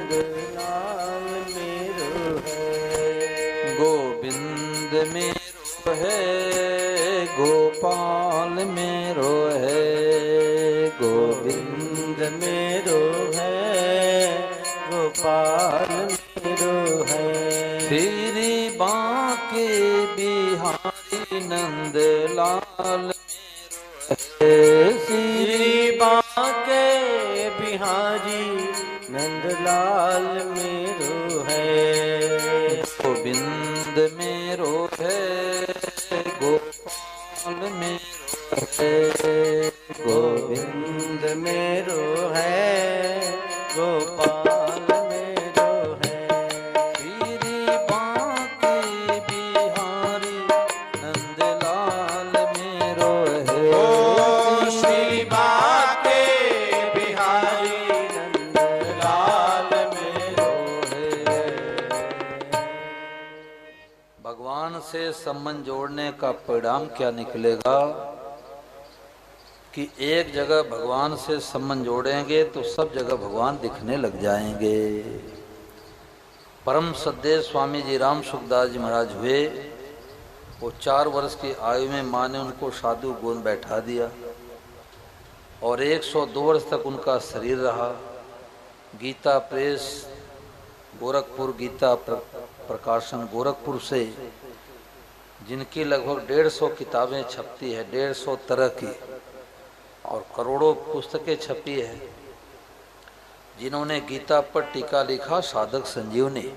नंदलाल मेरो है। गोविंद मेरो है गोपाल मेरो है। गोविंद मेरो है गोपाल मेरो है। श्री बांके बिहारी नंदलाल श्री बांके बिहारी नंदलाल मेरो है। गोविंद मेरो है गोपाल मेरो है। गोविंद मेरो है गोपाल मेरो है। श्री बांके बिहारी नंदलाल मेरो है। ओ श्री बांके बिहारी नंदलाल मेरो है। भगवान से संबंध जोड़ने का परिणाम क्या निकलेगा कि एक जगह भगवान से संबंध जोड़ेंगे तो सब जगह भगवान दिखने लग जाएंगे। परम सद्देव स्वामी जी राम सुखदास जी महाराज हुए। वो 4 वर्ष की आयु में माँ ने उनको साधु गोद बैठा दिया और 102 वर्ष तक उनका शरीर रहा। गीता प्रेस गोरखपुर, गीता प्रकाशन गोरखपुर से, जिनकी लगभग 150 किताबें छपती है, 150 तरह की, और करोड़ों पुस्तकें छपी है। जिन्होंने गीता पर टीका लिखा, साधक संजीवनी,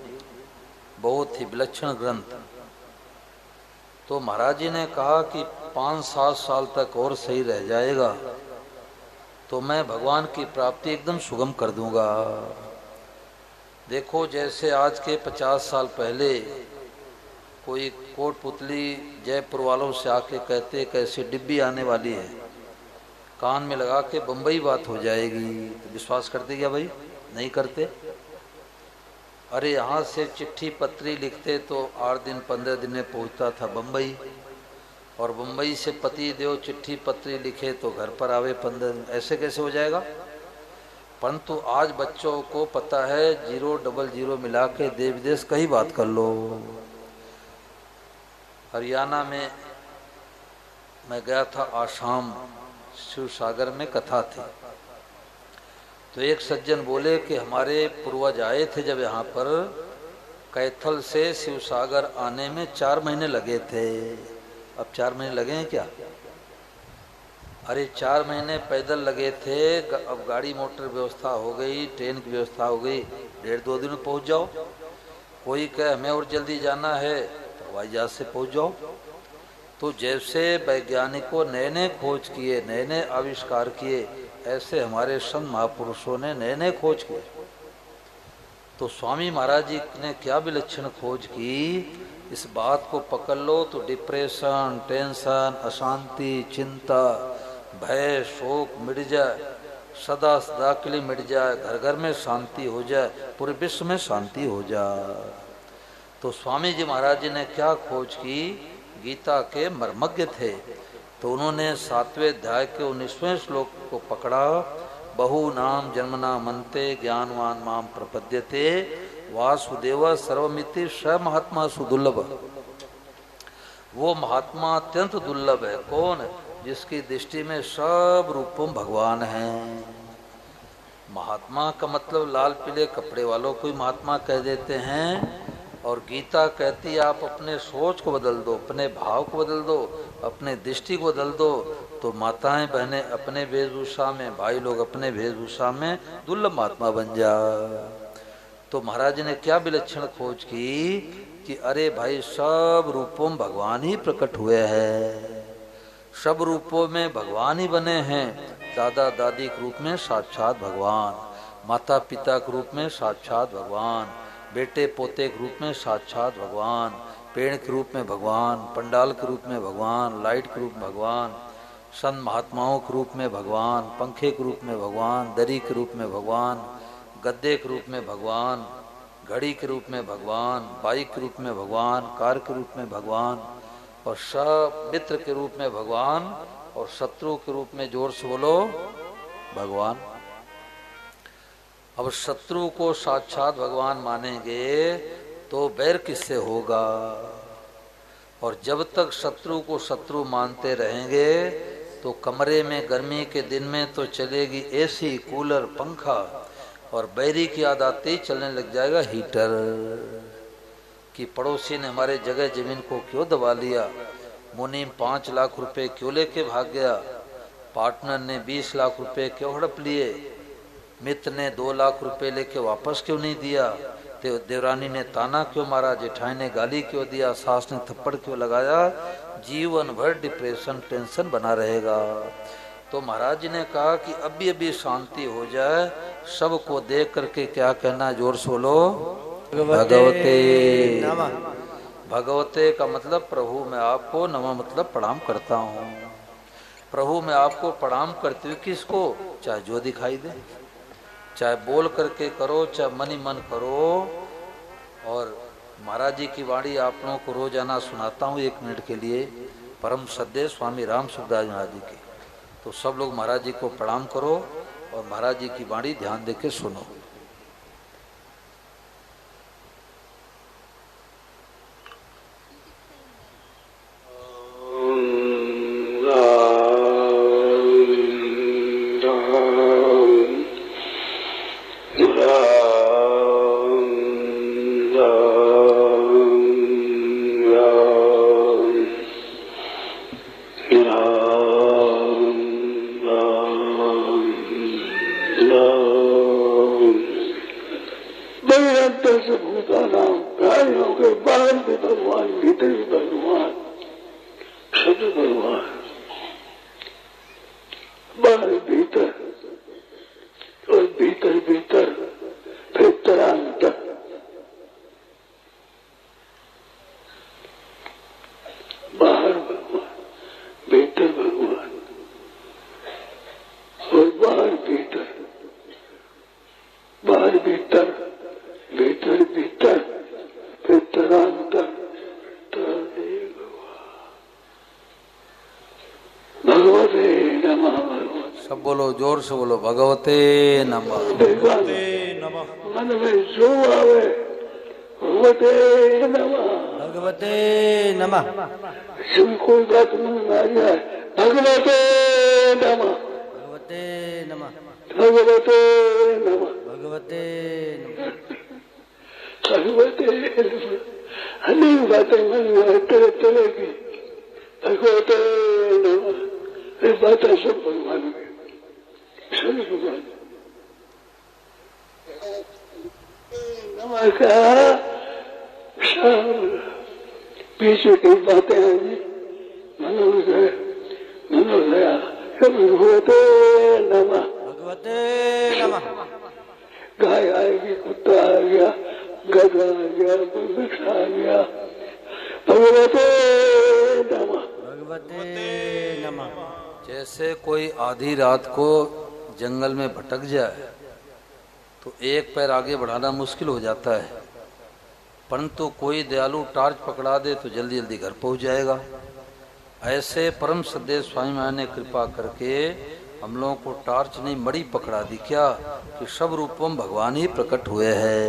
बहुत ही विलक्षण ग्रंथ। तो महाराज जी ने कहा कि 5-7 साल तक और सही रह जाएगा तो मैं भगवान की प्राप्ति एकदम सुगम कर दूंगा। देखो, जैसे आज के 50 साल पहले कोई कोटपुतली जयपुर वालों से आके कहते कैसे डिब्बी आने वाली है, कान में लगा के बम्बई बात हो जाएगी, तो विश्वास करते क्या भाई? नहीं करते। अरे यहाँ से चिट्ठी पत्री लिखते तो 8 दिन 15 दिन में पहुँचता था बम्बई, और बम्बई से पति देव चिट्ठी पत्री लिखे तो घर पर आवे 15 दिन। ऐसे कैसे हो जाएगा? परंतु आज बच्चों को पता है 000 मिला के देश विदेश कहीं बात कर लो। हरियाणा में मैं गया था, आसाम शिव सागर में कथा थी, तो एक सज्जन बोले कि हमारे पूर्वज आए थे जब यहाँ पर, कैथल से शिव सागर आने में 4 महीने लगे थे। अब 4 महीने लगे हैं क्या? अरे 4 महीने पैदल लगे थे, अब गाड़ी मोटर व्यवस्था हो गई, ट्रेन की व्यवस्था हो गई, 1.5-2 दिन में पहुँच जाओ। कोई कहे हमें और जल्दी जाना है तो हवाई जहाज से पहुँच जाओ। तो जैसे वैज्ञानिकों नए नए खोज किए, नए नए आविष्कार किए, ऐसे हमारे संत महापुरुषों ने नए नए खोज किए। तो स्वामी महाराज जी ने क्या विलक्षण खोज की, इस बात को पकड़ लो तो डिप्रेशन, टेंशन, अशांति, चिंता, भय, शोक मिट जाए, सदा सदा के लिए मिट जाए, घर घर में शांति हो जाए, पूरे विश्व में शांति हो जाए। तो स्वामी जी महाराज जी ने क्या खोज की? गीता के मर्मज्ञ थे, तो उन्होंने 7वें अध्याय के 19वें श्लोक को पकड़ा। बहु नाम जन्मना मनते ज्ञानवान माम प्रपद्यते वासुदेव सर्वमिति स महात्मा सुदुर्लभ। वो महात्मा अत्यंत दुर्लभ है। कौन? जिसकी दृष्टि में सब रूपों भगवान हैं। महात्मा का मतलब लाल पीले कपड़े वालों को महात्मा कह देते हैं, और गीता कहती है आप अपने सोच को बदल दो, अपने भाव को बदल दो, अपने दृष्टि को बदल दो, तो माताएं बहनें अपने वेशभूषा में, भाई लोग अपने वेशभूषा में दुर्लभ महात्मा बन जा। तो महाराज जी ने क्या विलक्षण खोज की कि अरे भाई सब रूपों में भगवान ही प्रकट हुए हैं, सब रूपों में भगवान ही बने हैं। दादा दादी के रूप में साक्षात भगवान, माता पिता के रूप में साक्षात भगवान, बेटे पोते के रूप में साक्षात भगवान, पेड़ के रूप में भगवान, पंडाल के रूप में भगवान, लाइट के रूप में भगवान, संत महात्माओं के रूप में भगवान, पंखे के रूप में भगवान, दरी के रूप में भगवान, गद्दे के रूप में भगवान, घड़ी के रूप में भगवान, बाइक के रूप में भगवान, कार के रूप में भगवान, और सब मित्र के रूप में भगवान, और शत्रु के रूप में जोर से बोलो भगवान। अब शत्रु को साक्षात भगवान मानेंगे तो बैर किससे होगा। और जब तक शत्रु को शत्रु मानते रहेंगे तो कमरे में गर्मी के दिन में तो चलेगी एसी, कूलर, पंखा, और बैरी की याद आते ही चलने लग जाएगा हीटर। कि पड़ोसी ने हमारे जगह जमीन को क्यों दबा लिया, मुनीम 5 लाख रुपए क्यों लेके भाग गया, पार्टनर ने 20 लाख रुपए क्यों हड़प लिए, मित्र ने 2 लाख रुपए लेके वापस क्यों नहीं दिया, देवरानी ने ताना क्यों मारा, जेठाई ने गाली क्यों दिया, सास ने थप्पड़ क्यों लगाया, जीवन भर डिप्रेशन, टेंशन बना रहेगा। तो महाराज जी ने कहा कि अभी अभी शांति हो जाए, सबको देख करके क्या कहना, जोर से बोलो, भगवते नमः। भगवते का मतलब प्रभु मैं आपको, नमः मतलब प्रणाम करता हूँ। प्रभु मैं आपको प्रणाम करते हुए किसको, चाहे जो दिखाई दे, चाहे बोल करके करो, चाहे मन ही मन करो। और महाराज जी की वाणी आप लोगों को रोजाना सुनाता हूँ 1 मिनट के लिए, परम सद्य स्वामी राम सुखदास महाराज जी की। तो सब लोग महाराज जी को प्रणाम करो और महाराज जी की वाणी ध्यान दे के सुनो। सब बोलो, जोर से बोलो, भगवते नमः। भगवते नमः। मन में जो आवे भगवते नमः, भगवते नमः। इसमें कोई बात नहीं आ जाए, भगवते नमः, भगवते नमः। भगवते नमः, भगवते नमः। भगवते नमः। अनेक बातें मन में तरह तरह की, भगवते नमः। ये बातें सब भगवान में, सभी भगवान नमः का सब बीच में कई बातें आएंगी, मनोदय मनोदया भगवते नमः। भगवते नमः। गाय आएगी, कुत्ता आ गया, गधा आ गया, वृक्ष आ गया, भगवते नमः। भगवते नमः। जैसे कोई आधी रात को जंगल में भटक जाए तो एक पैर आगे बढ़ाना मुश्किल हो जाता है, परंतु कोई दयालु टार्च पकड़ा दे तो जल्दी जल्दी घर पहुंच जाएगा। ऐसे परम सद्य स्वामी महाराज ने कृपा करके हम लोगों को टार्च नहीं मड़ी पकड़ा दी, क्या कि सब रूपों में भगवान ही प्रकट हुए हैं।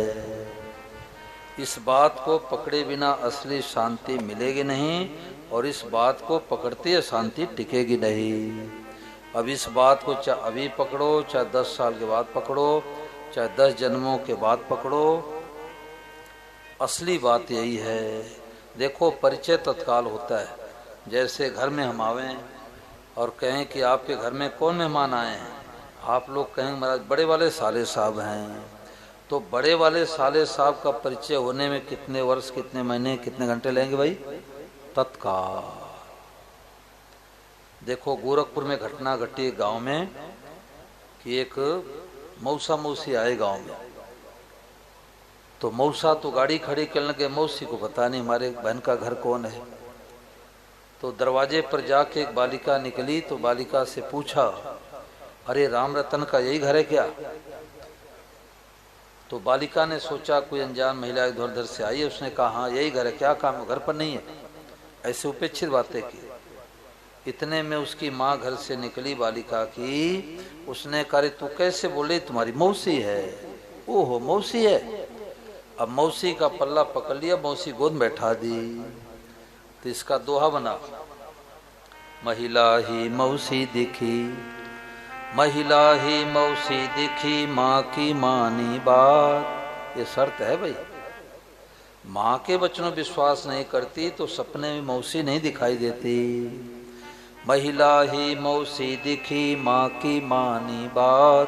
इस बात को पकड़े बिना असली शांति मिलेगी नहीं, और इस बात को पकड़ते शांति टिकेगी नहीं। अब इस बात को चाहे अभी पकड़ो, चाहे 10 साल के बाद पकड़ो, चाहे 10 जन्मों के बाद पकड़ो, असली बात यही है। देखो परिचय तत्काल होता है। जैसे घर में हम आवें और कहें कि आपके घर में कौन मेहमान आए हैं, आप लोग कहेंगे महाराज बड़े वाले साले साहब हैं। तो बड़े वाले साले साहब का परिचय होने में कितने वर्ष, कितने महीने, कितने घंटे लेंगे भाई? तत्काल। देखो गोरखपुर में घटना घटी एक गांव में कि एक मौसा मौसी आए गांव में। तो मौसा तो गाड़ी खड़ी करने लगे, मौसी को पता नहीं हमारे बहन का घर कौन है। तो दरवाजे पर जाके एक बालिका निकली, तो बालिका से पूछा, अरे राम रतन का यही घर है क्या? तो बालिका ने सोचा कोई अनजान महिला इधर उधर से आई है, उसने कहा हाँ यही घर है, क्या काम है? घर पर नहीं है। ऐसे उपेक्षित बातें की। इतने में उसकी माँ घर से निकली बालिका की, उसने कहा तू कैसे बोले, तुम्हारी मौसी है। ओहो मौसी है। अब मौसी का पल्ला पकड़ लिया, मौसी गोद में बैठा दी। तो इसका दोहा बना, महिला ही मौसी दिखी, महिला ही मौसी दिखी, माँ की मानी बात। ये शर्त है भाई, माँ के वचनों विश्वास नहीं करती तो सपने में मौसी नहीं दिखाई देती। महिला ही मौसी दिखी, माँ की मानी बात,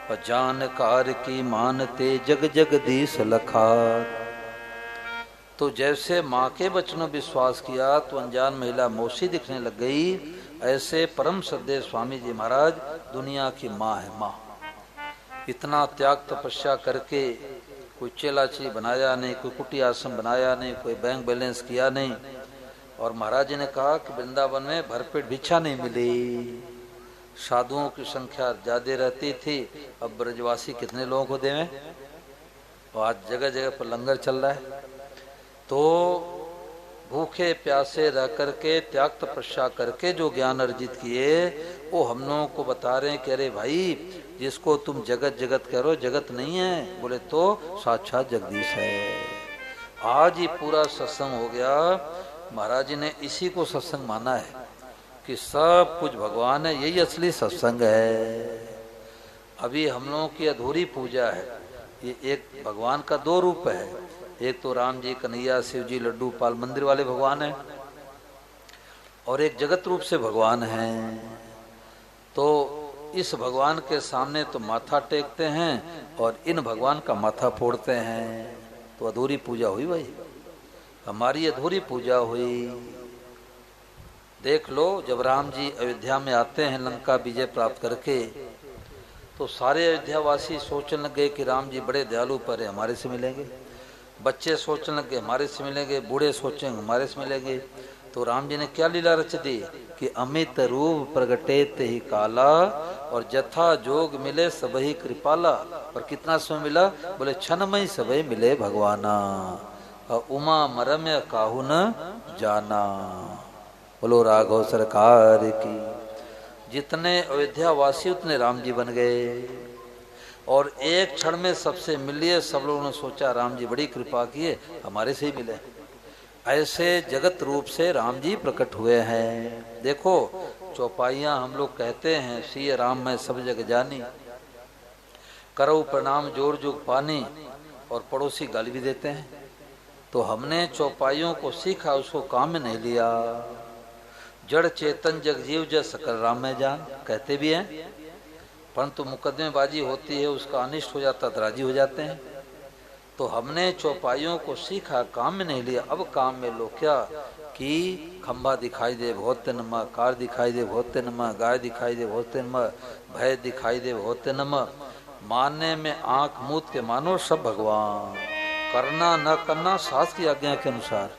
और जानकार की मानते जग जगदीश लखात। तो जैसे माँ के वचनों विश्वास किया तो अनजान महिला मौसी दिखने लग गई, ऐसे परम श्रद्धेय स्वामी जी महाराज दुनिया की माँ है। माँ इतना त्याग तपस्या करके कोई चेलाची बनाया नहीं, कोई कुटी आश्रम बनाया नहीं, कोई बैंक बैलेंस किया नहीं। और महाराज जी ने कहा कि वृंदावन में भरपेट भिक्षा नहीं मिली, साधुओं की संख्या ज्यादा रहती थी। अब ब्रजवासी कितने लोगों को देवें, और आज जगह जगह पर लंगर चल रहा है। तो भूखे प्यासे रह करके त्याग तपस्या करके जो ज्ञान अर्जित किए वो हम लोगों को बता रहे हैं कि अरे भाई जिसको तुम जगत जगत कह रहे हो जगत नहीं है, बोले तो साक्षात जगदीश है। आज ही पूरा सत्संग हो गया। महाराज जी ने इसी को सत्संग माना है कि सब कुछ भगवान है, यही असली सत्संग है। अभी हम लोगों की अधूरी पूजा है। ये एक भगवान का दो रूप है, एक तो राम जी, कन्हैया, शिव जी, लड्डू पाल मंदिर वाले भगवान हैं, और एक जगत रूप से भगवान हैं। तो इस भगवान के सामने तो माथा टेकते हैं और इन भगवान का माथा फोड़ते हैं, तो अधूरी पूजा हुई भाई, हमारी अधूरी पूजा हुई। देख लो, जब राम जी अयोध्या में आते हैं लंका विजय प्राप्त करके, तो सारे अयोध्यावासी सोचने लगे कि राम जी बड़े दयालु पर है, हमारे से मिलेंगे। बच्चे सोचने लगे हमारे से मिलेंगे, बूढ़े सोचेंगे हमारे से मिलेंगे। तो राम जी ने क्या लीला रच दी कि अमित रूप प्रगटे ते ही काला, और जथा जोग मिले सबही कृपाला। और कितना समय मिला, बोले क्षणमय सबही मिले भगवाना, और उमा मरम्य काहू न जाना। बोलो राघव सरकार की। जितने अयोध्या वासी उतने राम जी बन गए, और एक क्षण में सबसे मिलिए। सब लोगों ने सोचा राम जी बड़ी कृपा किए, हमारे से ही मिले। ऐसे जगत रूप से राम जी प्रकट हुए हैं। देखो चौपाइयां हम लोग कहते हैं, सिय राम मैं सब जग जानी, करो प्रणाम जोर जुग पानी, और पड़ोसी गाली भी देते हैं। तो हमने चौपाइयों को सीखा, उसको काम में नहीं लिया। जड़ चेतन जग जीव जय सकल राम में जान कहते भी हैं, परंतु मुकदमेबाजी होती है, उसका अनिष्ट हो जाता तो राजी हो जाते हैं। तो हमने चौपाइयों को सीखा, काम में नहीं लिया। अब काम में लो क्या कि खंभा दिखाई दे बहुत नमा, कार दिखाई दे बहुत नमा, गाय दिखाई दे बहुत नमा, भय दिखाई दे बहुत नमा। मानने में आंख मूत के मानो सब भगवान, करना न करना शास्त्र की आज्ञा के अनुसार।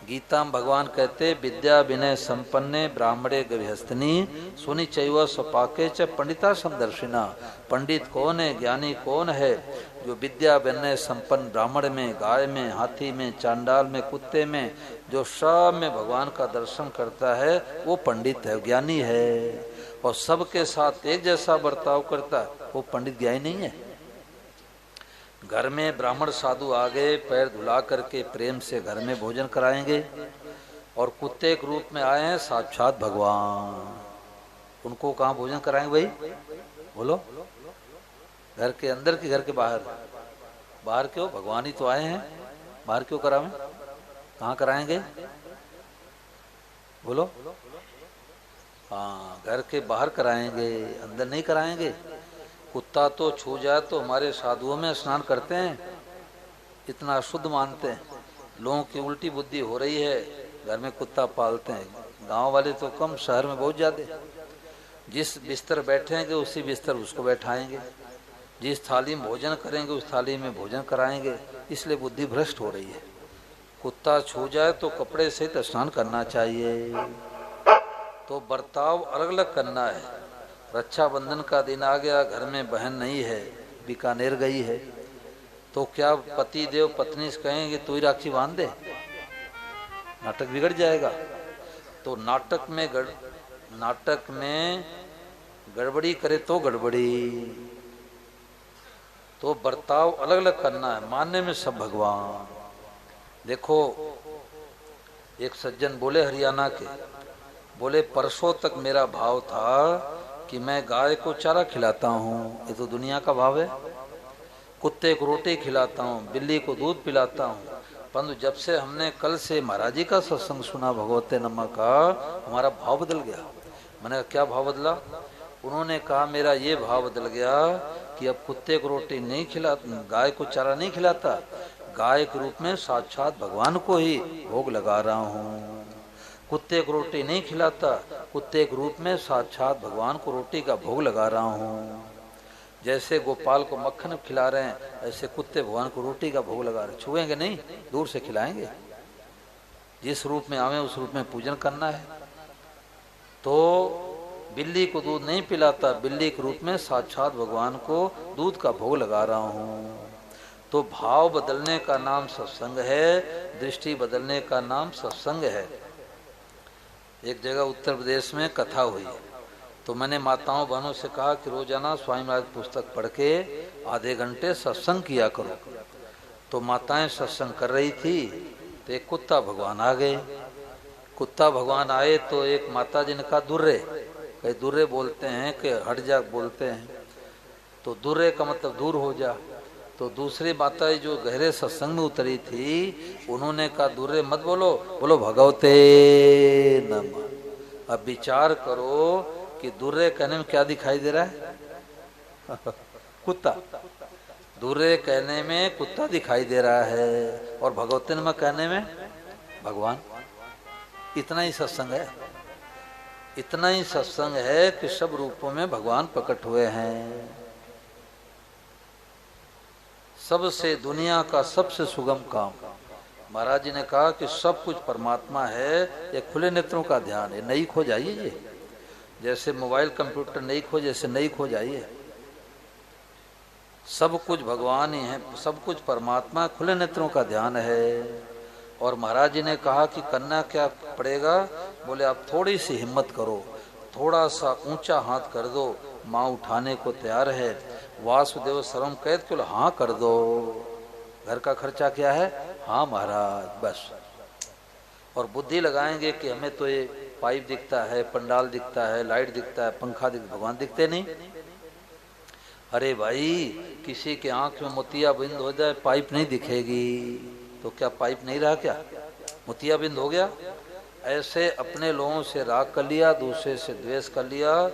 गीता में भगवान कहते विद्या विनय संपन्ने ब्राह्मणे गृहस्थनी सुनि चैव स्वपाके च पंडिता समदर्शिना। पंडित कौन है, ज्ञानी कौन है? जो विद्या विनय संपन्न ब्राह्मण में, गाय में, हाथी में, चांडाल में, कुत्ते में, जो सब में भगवान का दर्शन करता है वो पंडित है, ज्ञानी है। और सबके साथ एक जैसा बर्ताव करता है वो पंडित ज्ञानी नहीं है। घर में ब्राह्मण साधु आ गए, पैर धुला करके प्रेम से घर में भोजन कराएंगे, और कुत्ते के रूप में आए हैं साक्षात भगवान, उनको कहाँ भोजन कराएंगे भाई? बोलो, घर के अंदर की घर के बाहर? बाहर क्यों? भगवान ही तो आए हैं, बाहर क्यों कराएं? कहाँ कराएंगे? बोलो। हाँ, घर के बाहर कराएंगे, अंदर नहीं कराएंगे। कुत्ता तो छू जाए तो हमारे साधुओं में स्नान करते हैं, इतना शुद्ध मानते हैं। लोगों की उल्टी बुद्धि हो रही है, घर में कुत्ता पालते हैं। गांव वाले तो कम, शहर में बहुत ज्यादा। जिस बिस्तर बैठेंगे उसी बिस्तर उसको बैठाएंगे, जिस थाली में भोजन करेंगे उस थाली में भोजन कराएंगे, इसलिए बुद्धि भ्रष्ट हो रही है। कुत्ता छू जाए तो कपड़े से स्नान करना चाहिए। तो बर्ताव अलग अलग करना है। रक्षाबंधन का दिन आ गया, घर में बहन नहीं है, बीकानेर गई है, तो क्या पति देव पत्नी से कहेंगे तू ही राखी बांध दे? नाटक बिगड़ जाएगा। तो नाटक में गड़बड़ी करे तो गड़बड़ी। तो बर्ताव अलग अलग करना है, मानने में सब भगवान। देखो एक सज्जन बोले हरियाणा के, बोले परसों तक मेरा भाव था कि मैं गाय को चारा खिलाता हूँ, ये तो दुनिया का भाव है, कुत्ते को रोटी खिलाता हूँ, बिल्ली को दूध पिलाता हूँ, परंतु जब से हमने कल से महाराज जी का सत्संग सुना भगवते नमः का, हमारा भाव बदल गया। मैंने कहा क्या भाव बदला? उन्होंने कहा मेरा ये भाव बदल गया कि अब कुत्ते को रोटी नहीं खिलाता, गाय को चारा नहीं खिलाता, गाय के रूप में साक्षात भगवान को ही भोग लगा रहा हूँ। कुत्ते को रोटी नहीं खिलाता, कुत्ते के रूप में साक्षात भगवान को रोटी का भोग लगा रहा हूँ। जैसे गोपाल को मक्खन खिला रहे हैं, ऐसे कुत्ते भगवान को रोटी का भोग लगा रहे हैं। छुएंगे नहीं, दूर से खिलाएंगे। जिस रूप में आवे उस रूप में पूजन करना है। तो बिल्ली को दूध नहीं पिलाता, बिल्ली के रूप में साक्षात भगवान को दूध का भोग लगा रहा हूँ। तो भाव बदलने का नाम सत्संग है, दृष्टि बदलने का नाम सत्संग है। एक जगह उत्तर प्रदेश में कथा हुई, तो मैंने माताओं बहनों से कहा कि रोजाना स्वामी महाराज पुस्तक पढ़ के आधे घंटे सत्संग किया करो। तो माताएं सत्संग कर रही थी, तो एक कुत्ता भगवान आ गए। कुत्ता भगवान आए तो एक माता जी ने कहा दुर्रे, कई दुर्रे बोलते हैं कि हट जा बोलते हैं, तो दुर्रे का मतलब दूर हो जा। तो दूसरी माता जो गहरे सत्संग में उतरी थी, उन्होंने कहा दुर्रे मत बोलो, बोलो भगवते नमः। अब विचार करो कि दुर्रे कहने में क्या दिखाई दे रहा है? कुत्ता। दुर्रे कहने में कुत्ता दिखाई दे रहा है, और भगवते नमः कहने में भगवान। इतना ही सत्संग है, इतना ही सत्संग है कि सब रूपों में भगवान प्रकट हुए हैं। सबसे दुनिया का सबसे सुगम काम, महाराज जी ने कहा कि सब कुछ परमात्मा है, ये खुले नेत्रों का ध्यान है। नई खोज आई है, ये जैसे मोबाइल कंप्यूटर नई खोज, जैसे नई खोज आई है। सब कुछ भगवान ही है, सब कुछ परमात्मा, खुले नेत्रों का ध्यान है। और महाराज जी ने कहा कि करना क्या पड़ेगा? बोले आप थोड़ी सी हिम्मत करो, थोड़ा सा ऊंचा हाथ कर दो, माँ उठाने को तैयार है। वासुदेव सर्वम कैद केवल हाँ कर दो। घर का खर्चा क्या है? हाँ महाराज, बस। और बुद्धि लगाएंगे कि हमें तो ये पाइप दिखता है, पंडाल दिखता है, लाइट दिखता है, पंखा दिखता, भगवान दिखते नहीं। अरे भाई, किसी के आंख में मोतिया बिंद हो जाए, पाइप नहीं दिखेगी, तो क्या पाइप नहीं रहा? क्या मोतिया बिंद हो गया? ऐसे अपने लोगों से राग कर लिया, दूसरे से द्वेष कर लिया,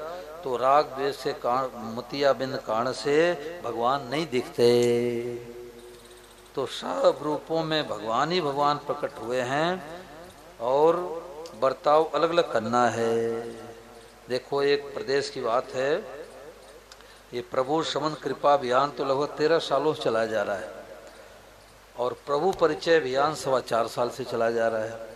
तो राग द्वेष से मोतिया बिंद कारण से भगवान नहीं दिखते। तो सब रूपों में भगवान ही भगवान प्रकट हुए हैं, और बर्ताव अलग अलग करना है। देखो एक प्रदेश की बात है, ये प्रभु श्रवण कृपा अभियान तो लगभग 13 सालों से चलाया जा रहा है, और प्रभु परिचय अभियान 4.25 साल से चला जा रहा है।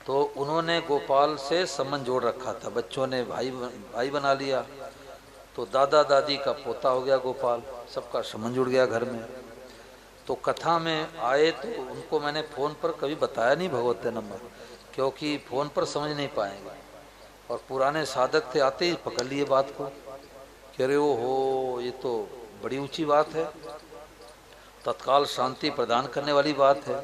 तो उन्होंने गोपाल से संबंध जोड़ रखा था, बच्चों ने भाई बना लिया, तो दादा दादी का पोता हो गया गोपाल, सबका संबंध जुड़ गया घर में। तो कथा में आए तो उनको मैंने फ़ोन पर कभी बताया नहीं भगवते नंबर, क्योंकि फ़ोन पर समझ नहीं पाएंगे। और पुराने साधक थे, आते ही पकड़ लिए बात को, कह रहे हो ये तो बड़ी ऊंची बात है, तत्काल शांति प्रदान करने वाली बात है।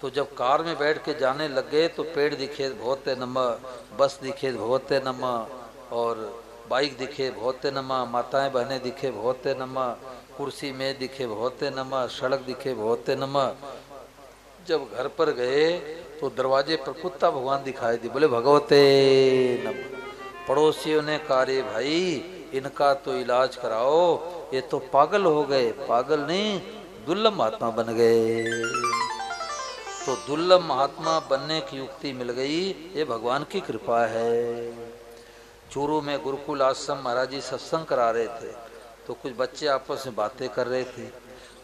तो जब कार में बैठ के जाने लग गए तो पेड़ दिखे भगवते नमः, बस दिखे भगवते नमः, और बाइक दिखे भगवते नमः, माताएं बहनें दिखे भगवते नमः, कुर्सी में दिखे भगवते नमः, सड़क दिखे भगवते नमः। जब घर पर गए तो दरवाजे पर कुत्ता भगवान दिखाई दी, बोले भगवते नमः। पड़ोसियों ने कहा रे भाई, इनका तो इलाज कराओ, ये तो पागल हो गए। पागल नहीं, दुर्लभ महात्मा बन गए। तो दुर्लभ महात्मा बनने की युक्ति मिल गई, ये भगवान की कृपा है। चूरू में गुरुकुल आश्रम महाराज जी सत्संग करा रहे थे, तो कुछ बच्चे आपस में बातें कर रहे थे,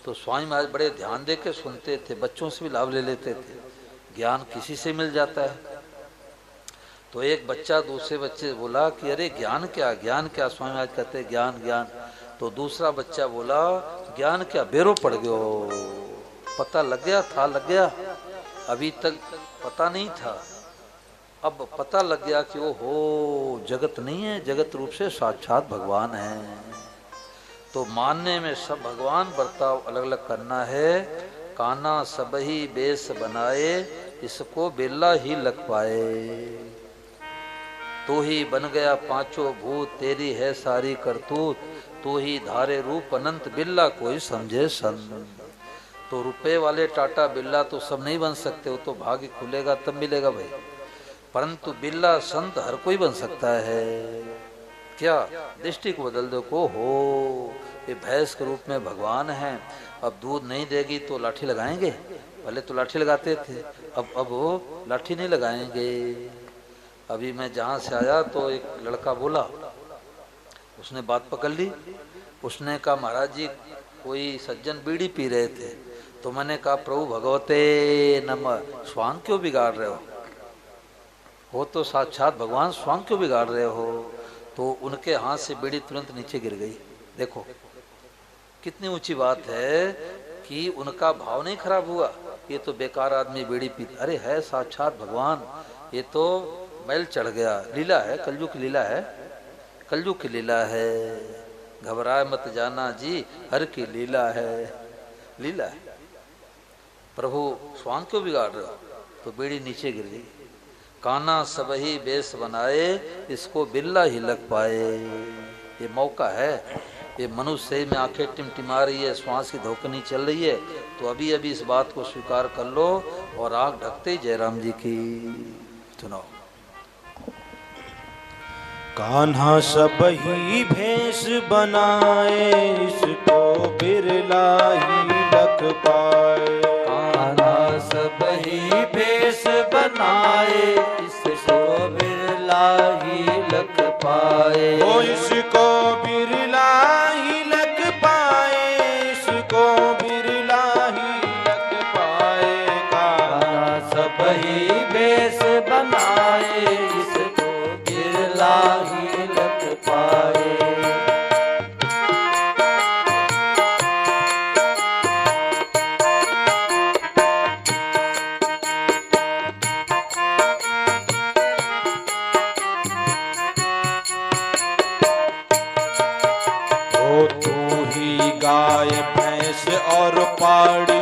तो स्वामी महाराज बड़े ध्यान दे के सुनते थे, बच्चों से भी लाभ ले लेते थे। ज्ञान किसी से मिल जाता है। तो एक बच्चा दूसरे बच्चे बोला कि अरे ज्ञान क्या, ज्ञान क्या? स्वामी महाराज कहते ज्ञान ज्ञान। तो दूसरा बच्चा बोला ज्ञान क्या, बेरो पड़ गयो, पता लग गया था, लग गया, अभी तक पता नहीं था, अब पता लग गया कि वो हो जगत नहीं है, जगत रूप से साक्षात भगवान है। तो मानने में सब भगवान, बर्ताव अलग अलग करना है। काना सबही बेस बनाए, इसको बेला ही लग पाए। तू ही बन गया पांचों भूत, तेरी है सारी करतूत। तू ही धारे रूप अनंत, बिल्ला कोई समझे संत। तो रुपए वाले टाटा बिल्ला तो सब नहीं बन सकते, वो तो भाग्य खुलेगा तब मिलेगा भाई। परंतु बिल्ला संत हर कोई बन सकता है। क्या दृष्टि को बदल दो को हो। ये भैंस के रूप में भगवान है, अब दूध नहीं देगी तो लाठी लगाएंगे। पहले तो लाठी लगाते थे, अब वो लाठी नहीं लगाएंगे। अभी मैं जहाँ से आया तो एक लड़का बोला, उसने बात पकड़ ली। उसने कहा महाराज जी कोई सज्जन बीड़ी पी रहे थे, तो मैंने कहा प्रभु भगवते नमः, स्वांग क्यों बिगाड़ रहे हो तो साक्षात भगवान, स्वांग क्यों बिगाड़ रहे हो। तो उनके हाथ से बीड़ी तुरंत नीचे गिर गई। देखो कितनी ऊंची बात है कि उनका भाव नहीं खराब हुआ, ये तो बेकार आदमी बीड़ी पीता। अरे है साक्षात भगवान, ये तो मैल चढ़ गया। लीला है, कलयुग की लीला है, कलयुग की लीला है। घबराए मत जाना जी, हर की लीला है, लीला है। प्रभु स्वांग क्यों बिगाड़ रहे हो, तो बीड़ी नीचे गिर गई। काना सबही बेस बनाए, इसको बिल्ला ही लग पाए। ये मौका है, ये मनुष्य में आंखें टिमटिमा रही है, श्वास की धोखनी चल रही है, तो अभी अभी इस बात को स्वीकार कर लो और आंख ढकते ही जयराम जी की सुनाओ। कान्हा सबही भेष बनाए, इसको बिरला ही लग पाए। कान्हा सबही भेष बनाए, इसको बिरला ही लग पाए। ओ इसको बिरला ही लग पाए, इसको बिरला ही लग पाए। कान्हा सबही भेष बनाए, इसको बिरला ही लग पाए। गाय भैंस और पाड़ी,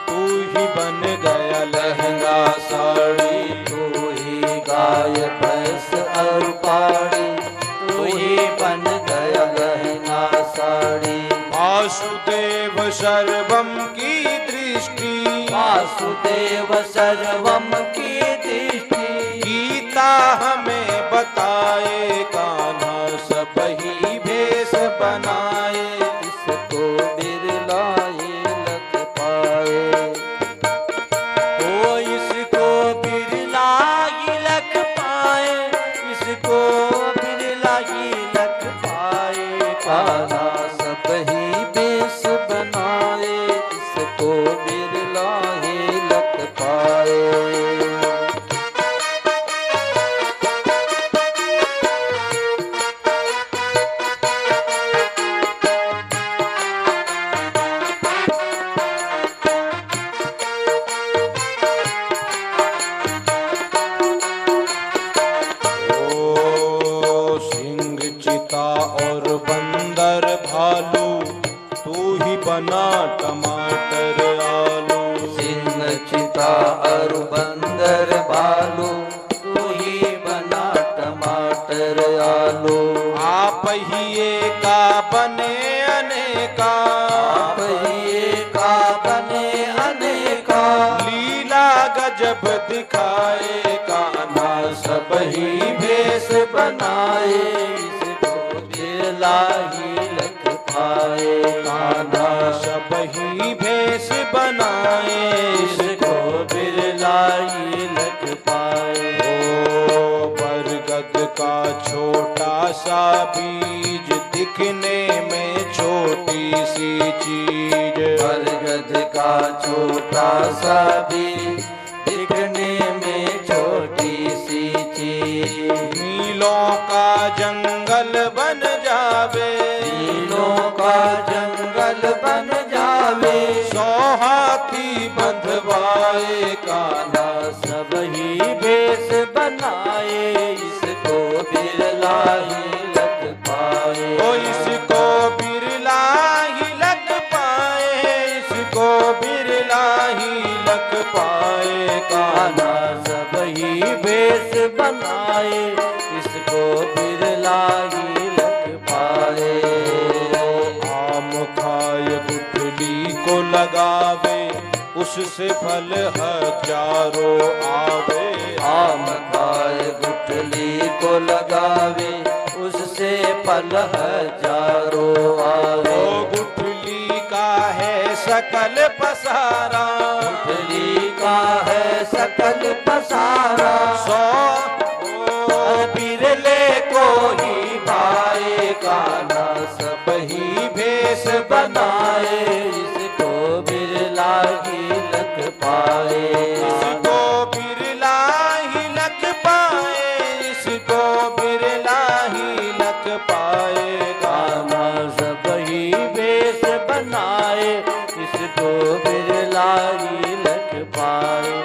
तू ही बन गया लहंगा साड़ी। तू ही गाय भैंस और पाड़ी, तू ही बन गया लहंगा साड़ी। वासुदेव सर्वम की दृष्टि, वासुदेव सर्वम की दृष्टि। गीता हमें बताए, कान्हा सबही भेष बनाए, इसको बिरला ही लग पाए। ओ इसको बिरला ही लग पाए, इसको बिरला ही लग पाए। कान्हा सबही भेष बनाए, इसको बिरला ही लग पाए। और बंदर भालू, तू ही बना टमाटर आलू। सिंह चिता और बंदर भालू, तू ही बना टमाटर आलू। आप ही एका बने अनेका, आप ही एका बने अनेका। लीला गजब दिखाए, कान्हा सबही भेष बनाए, इसको बिरला ही लग पाए। कान्हा सबही भेष बनाए, इसको बिरला ही लग पाए। ओ बरगद का छोटा सा बीज, दिखने में छोटी सी चीज। बरगद का छोटा सा बीज, दिखने में छोटी सी चीज। नीलों का जंगल बन जावे, नीलों का जंगल बन जावे। 100 हाथी बंधवाए, कान्हा सबही भेष बनाए, इसको बिरला ही लग पाए। ओ इसको बिरला इसको बिरला ही लख पाए कान्हा। सब ही भेष बनाए, इसको बिरला ही लख पाए। आम खाए गुठली को लगावे, उससे फल हजारों आवे। आम खाए गुठली को लगावे, उससे फल हजारों आवे। ओ गुठली का है सकल पसारा, गुठली का है सकल पसारा। सौ बिरले को ही भाए कान्हा, सब ही भेष बनाए, इसको बिरला ही लख पाए। इसको बिरला ही लख पाए, इसको बिरला ही लख पाए कान्हा सब ही भेष बनाए, इसको बिरला ही लख पाए।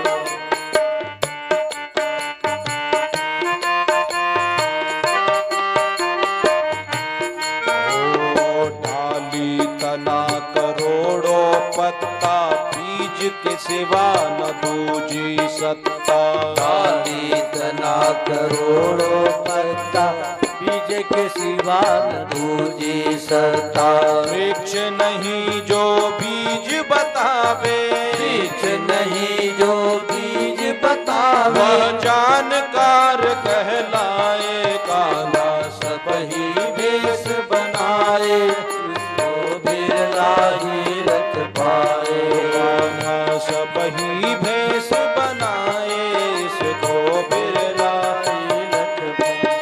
डाली तना करोड़ों पत्ता, बीज के सिवा न दूजी सत्ता। डाली तना करोड़ों पत्ता, बीज के सिवा न दूजी सत्ता। वृक्ष नहीं जो बीज बतावे, वृक्ष नहीं जो बीज बतावे, वह जानकार कहलाए कान्हा। सब ही भेष बनाए, इसको बिरला ही लख पाए। कान्हा सब ही भेष बनाए, इसको बिरला ही लख पाए।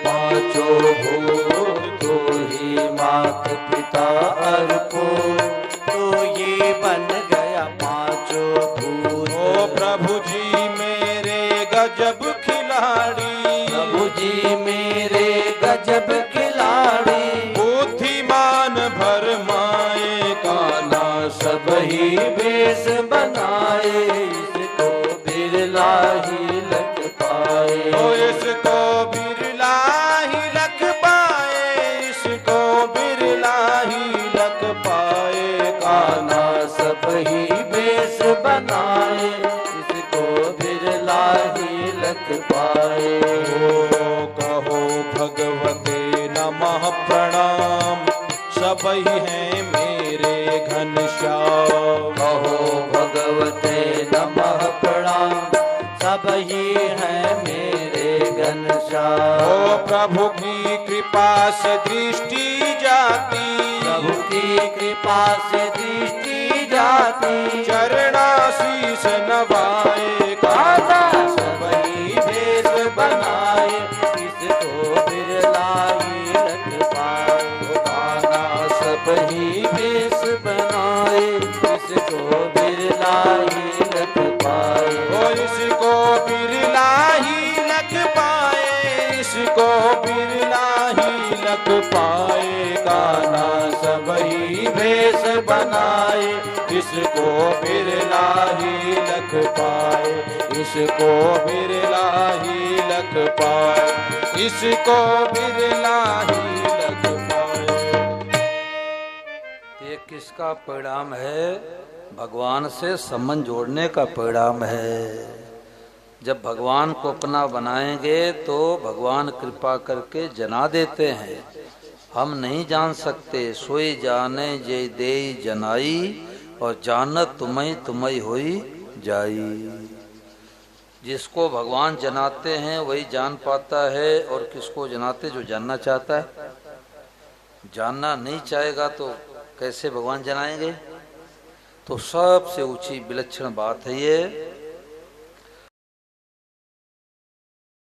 पांचों भूत, तो ही मात पिता और पुत्र, तो ये बन गया पांचों भूत। ओ प्रभु जी मेरे गजब खिलाड़ी, प्रभु जी मेरे गजब खिलाड़ी, बुद्धिमान भरमाए कान्हा। सब ही भेष बनाए, इसको बिरला ही लख पाए। ओ इसको बिरला ही लख पाए, इसको बिरला ही लख पाए कान्हा। सब ही भेष बनाए, इसको बिरला ही लख पाए। ओ कहो भगवते नमः प्रणाम, सब ही हैं मेरे घनश्याम। कहो भगवते नमः प्रणाम, सब ही हैं मेरे घनश्याम। ओ प्रभु की कृपा से दृष्टि जाती, प्रभु की कृपा से दृष्टि जाती, चरणाशीष नवाए कान्हा सब ही भेष बनाए, इसको बिरला ही लख पाए। कान्हा सब ही भेष बनाए, इसको बिरला ही लख पाए। ओ इसको बिरला ही लख पाए, इसको बिरला ही लख पाए कान्हा। सब ही भेष बनाए, इसको बिरला ही लख पाए, इसको बिरला ही लख पाए, इसको बिरला ही लख पाए। ये किसका परिणाम है? भगवान से संबंध जोड़ने का परिणाम है। जब भगवान को अपना बनाएंगे तो भगवान कृपा करके जना देते हैं। हम नहीं जान सकते, सोई जाने जय दे जनाई, और जानत तुम्हें तुम्हें होई जाई। जिसको भगवान जनाते हैं वही जान पाता है, और किसको जनाते जो जानना चाहता है। जानना नहीं चाहेगा तो कैसे भगवान जनाएंगे? तो सबसे ऊंची विलक्षण बात है ये